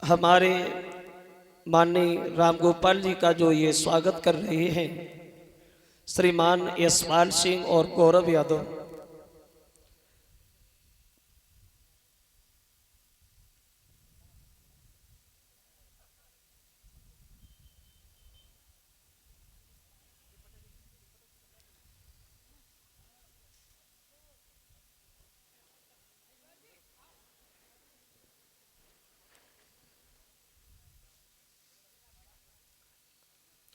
हमारे माननीय रामगोपाल जी का जो ये स्वागत कर रहे हैं श्रीमान यशपाल सिंह और गौरव यादव।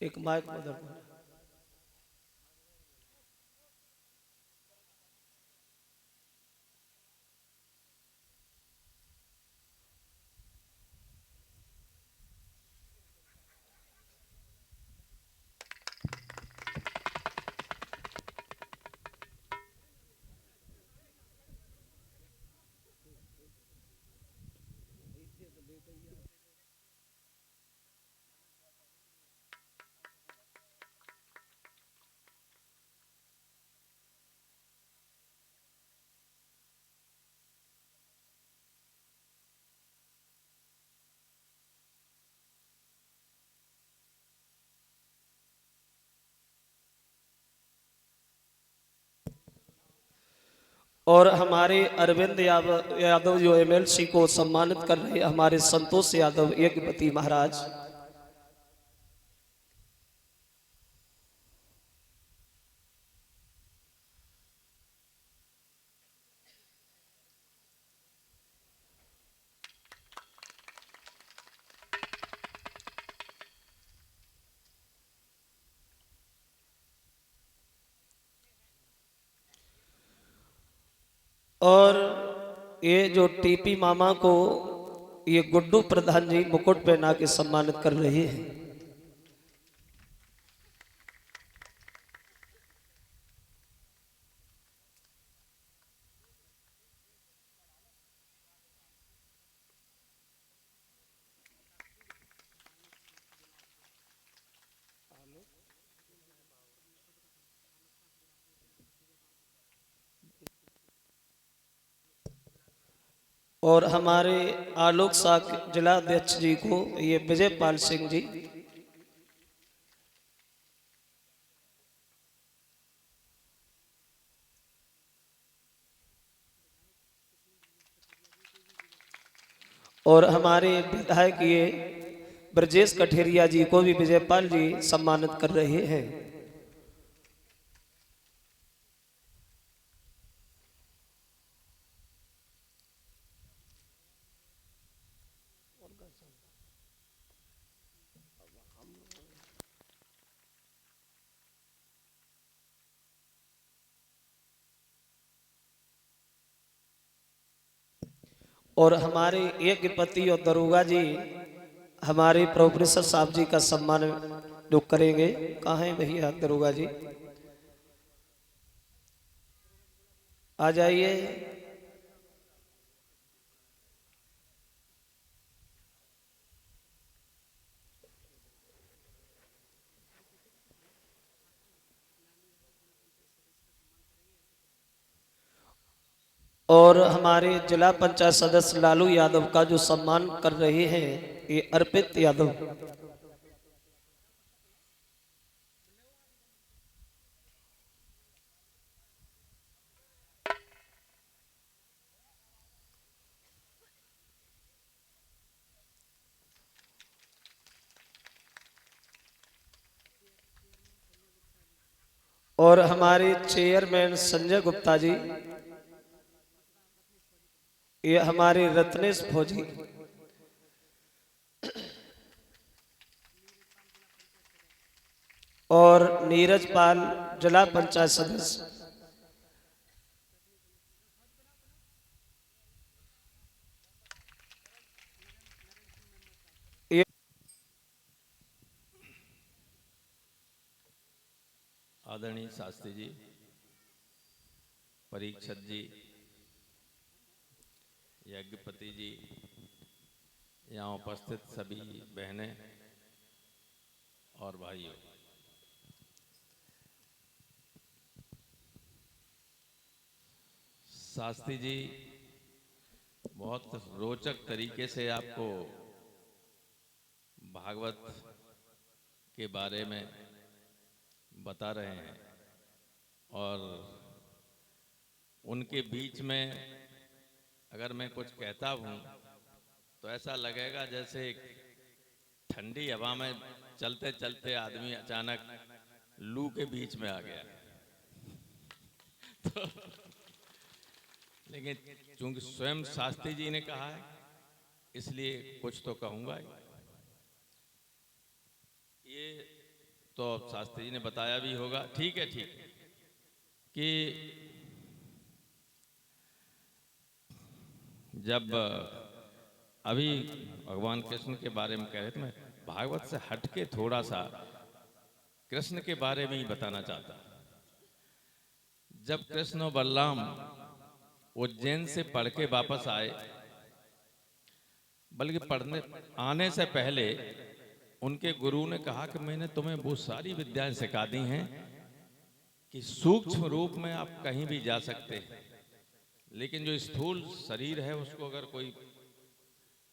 एक माइक मदर और हमारे अरविंद यादव जो एमएलसी को सम्मानित कर रहे हैं हमारे संतोष यादव यज्ञपति महाराज। और ये जो टीपी मामा को ये गुड्डू प्रधान जी मुकुट पहना के सम्मानित कर रहे हैं। और हमारे आलोक साक जिला अध्यक्ष जी को ये विजयपाल सिंह जी। और हमारे विधायक ये ब्रजेश कठेरिया जी को भी विजयपाल जी सम्मानित कर रहे हैं। और हमारे यज्ञपति और दरोगा जी हमारे प्रोफेसर साहब जी का सम्मान जो करेंगे। कहाँ है भैया दरोगा जी, आ जाइए। और हमारे जिला पंचायत सदस्य लालू यादव का जो सम्मान कर रहे हैं ये अर्पित यादव। और हमारे चेयरमैन संजय गुप्ता जी, ये हमारे रत्नेश फौजी। और नीरज पाल जिला पंचायत सदस्य। ये आदरणीय शास्त्री जी, परीक्षक जी, यज्ञपति जी, यहाँ उपस्थित सभी बहनें और भाइयों, शास्त्री जी बहुत रोचक तरीके से आपको भागवत के बारे में बता रहे हैं और उनके बीच में अगर मैं कुछ कहता हूँ तो ऐसा लगेगा जैसे एक ठंडी हवा में चलते चलते आदमी अचानक लू के बीच में आ गया। तो लेकिन चूंकि स्वयं शास्त्री जी ने कहा है इसलिए कुछ तो कहूँगा ही। ये तो शास्त्री जी ने बताया भी होगा, ठीक है कि जब अभी भगवान कृष्ण के बारे में कह रहे थे, मैं भागवत से हटके थोड़ा सा कृष्ण के बारे में ही बताना चाहता। जब कृष्ण और बलराम उज्जैन से पढ़ के वापस आए, बल्कि पढ़ने आने से पहले उनके गुरु ने कहा कि मैंने तुम्हें वो सारी विद्याएं सिखा दी हैं कि सूक्ष्म रूप में आप कहीं भी जा सकते हैं, लेकिन जो स्थूल शरीर है उसको अगर कोई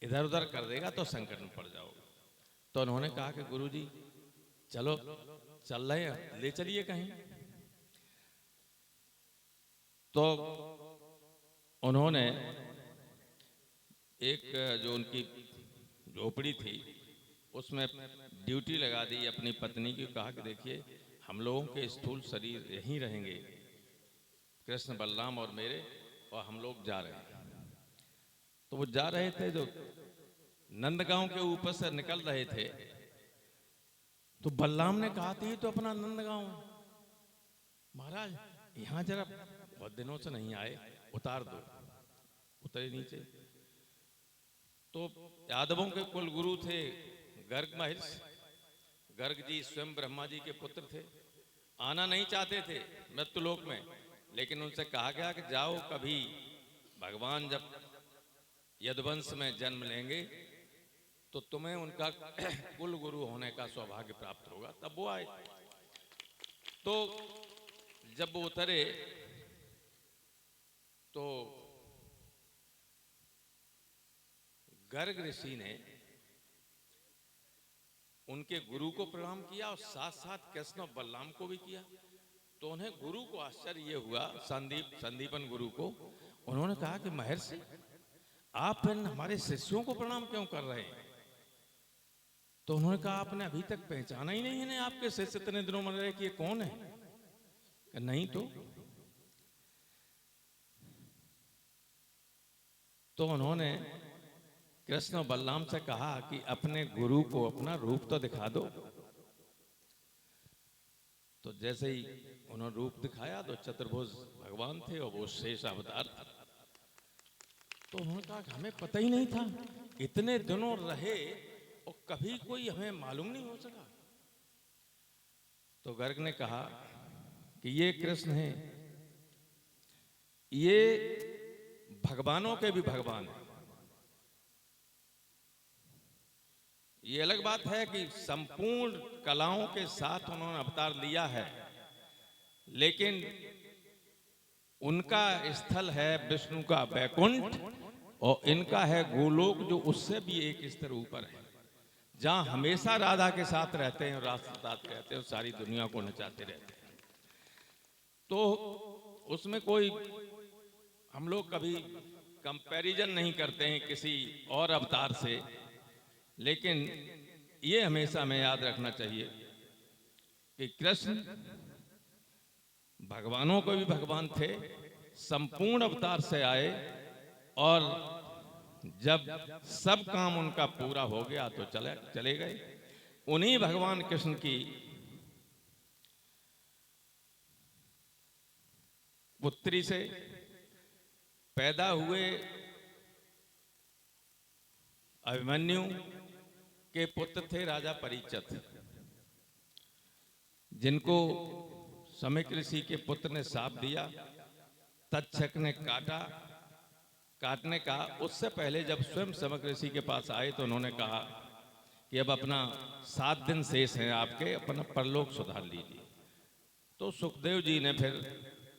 इधर उधर कर देगा तो संकट में पड़ जाओगे। तो उन्होंने कहा कि गुरुजी चलो चल रहे हैं, ले चलिए कहीं। तो उन्होंने एक जो उनकी झोपड़ी थी उसमें ड्यूटी लगा दी अपनी पत्नी की, कहा कि देखिए हम लोगों के स्थूल शरीर यहीं रहेंगे, कृष्ण बलराम और मेरे, और हम लोग जा रहे हैं। तो वो जा रहे थे, जो नंदगांव के ऊपर से निकल रहे थे तो बलराम ने कहा थी तो अपना नंदगांव है, महाराज यहाँ जरा बहुत दिनों से नहीं आए, उतार दो। उतरे नीचे तो यादवों के कुल गुरु थे गर्ग महर्षि। गर्ग जी स्वयं ब्रह्मा जी के पुत्र थे, आना नहीं चाहते थे मृत्युलोक में, लेकिन उनसे कहा गया कि जाओ, कभी भगवान जब यदुवंश में जन्म लेंगे तो तुम्हें उनका कुल गुरु होने का सौभाग्य प्राप्त होगा। तब वो आए। तो जब वो उतरे तो गर्ग ऋषि ने उनके गुरु को प्रणाम किया और साथ साथ कृष्ण और बलराम को भी किया। तो उन्हें गुरु को आश्चर्य ये हुआ, संदीपन गुरु को। उन्होंने कहा कि महर्षि आप इन हमारे शिष्यों को प्रणाम क्यों कर रहे हैं? तो उन्होंने कहा आपने अभी तक पहचाना ही नहीं है आपके शिष्य इतने दिनों में रहे कि ये कौन है? कि नहीं। तो उन्होंने कृष्ण और बलराम से कहा कि अपने गुरु को अपना रूप तो दिखा दो। तो जैसे ही उन्होंने रूप दिखाया तो चतुर्भुज भगवान थे और वो शेष अवतार था। तो उन्होंने कहा कि हमें पता ही नहीं था, इतने दिनों रहे और कभी कोई हमें मालूम नहीं हो सका। तो गर्ग ने कहा कि ये कृष्ण हैं, ये भगवानों के भी भगवान हैं। ये अलग बात है कि संपूर्ण कलाओं के साथ उन्होंने अवतार लिया है, लेकिन उनका स्थल है विष्णु का बैकुंठ और इनका है गोलोक, जो उससे भी एक स्तर ऊपर है, जहां हमेशा राधा के साथ रहते हैं और राष्ट्रदात रहते हैं और सारी दुनिया को नचाते रहते हैं। तो उसमें कोई हम लोग कभी कंपैरिजन नहीं करते हैं किसी और अवतार से, लेकिन ये हमेशा हमें याद रखना चाहिए कि कृष्ण भगवानों को भी भगवान थे, संपूर्ण अवतार से आए और जब सब काम उनका पूरा हो गया तो चले गए। उन्हीं भगवान कृष्ण की पुत्री से पैदा हुए अभिमन्यु के पुत्र थे राजा परीक्षित, जिनको समिक ऋषि के पुत्र ने श्राप दिया। तक्षक ने काटने का उससे पहले जब स्वयं समिक ऋषि के पास आए तो उन्होंने कहा कि अब अपना 7 दिन शेष हैं आपके, अपना परलोक सुधार लीजिए। तो सुखदेव जी ने फिर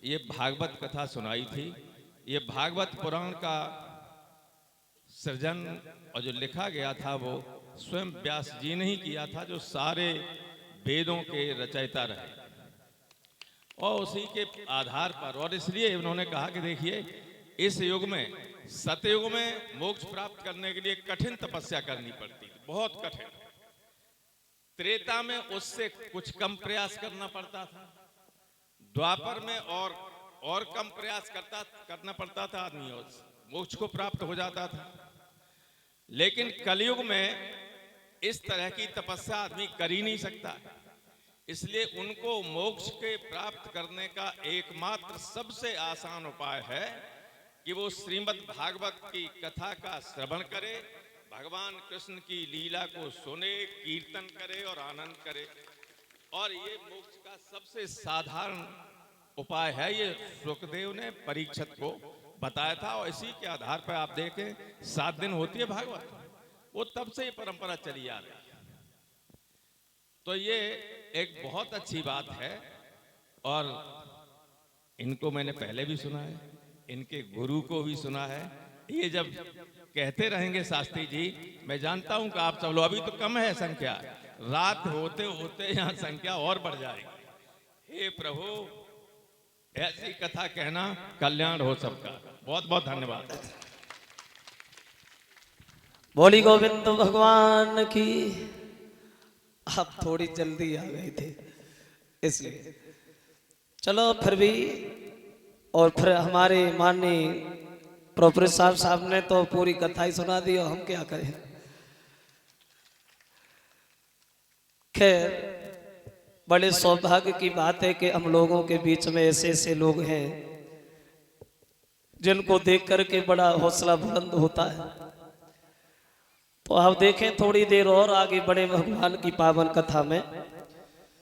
ये भागवत कथा सुनाई थी। ये भागवत पुराण का सृजन और जो लिखा गया था वो स्वयं व्यास जी ने ही किया था, जो सारे वेदों के रचयिता रहे। और उसी के आधार पर, और इसलिए उन्होंने कहा कि देखिए, इस युग में, सतयुग में मोक्ष प्राप्त करने के लिए कठिन तपस्या करनी पड़ती थी, बहुत कठिन। त्रेता में उससे कुछ कम प्रयास करना पड़ता था, द्वापर में और कम प्रयास करना पड़ता था, आदमी और मोक्ष को प्राप्त हो जाता था। लेकिन कलयुग में इस तरह की तपस्या आदमी कर ही नहीं सकता, इसलिए उनको मोक्ष के प्राप्त करने का एकमात्र सबसे आसान उपाय है कि वो श्रीमद् भागवत की कथा का श्रवण करे, भगवान कृष्ण की लीला को सुने, कीर्तन करे और आनंद करे। और ये मोक्ष का सबसे साधारण उपाय है, ये सुखदेव ने परीक्षित को बताया था। और इसी के आधार पर आप देखें, 7 दिन होती है भागवत, वो तब से ये परंपरा चली आ रही है। तो ये एक बहुत अच्छी बात है, और इनको मैंने पहले भी सुना है, इनके गुरु को भी सुना है। ये जब कहते रहेंगे शास्त्री जी, मैं जानता हूं कि आप सब लोग, अभी तो कम है संख्या, रात होते होते यहाँ संख्या और बढ़ जाएगी। हे प्रभु, ऐसी कथा कहना, कल्याण हो सबका। बहुत बहुत धन्यवाद। बोली गोविंद भगवान की। आप थोड़ी जल्दी आ गए थे इसलिए, चलो फिर भी। और फिर हमारे माननीय प्रोफेसर साहब ने तो पूरी कथा ही सुना दी, और हम क्या करें। खैर, बड़े सौभाग्य की बात है कि हम लोगों के बीच में ऐसे ऐसे लोग हैं जिनको देख करके बड़ा हौसला बुलंद होता है। तो आप देखें, थोड़ी देर और आगे बढ़े भगवान की पावन कथा में।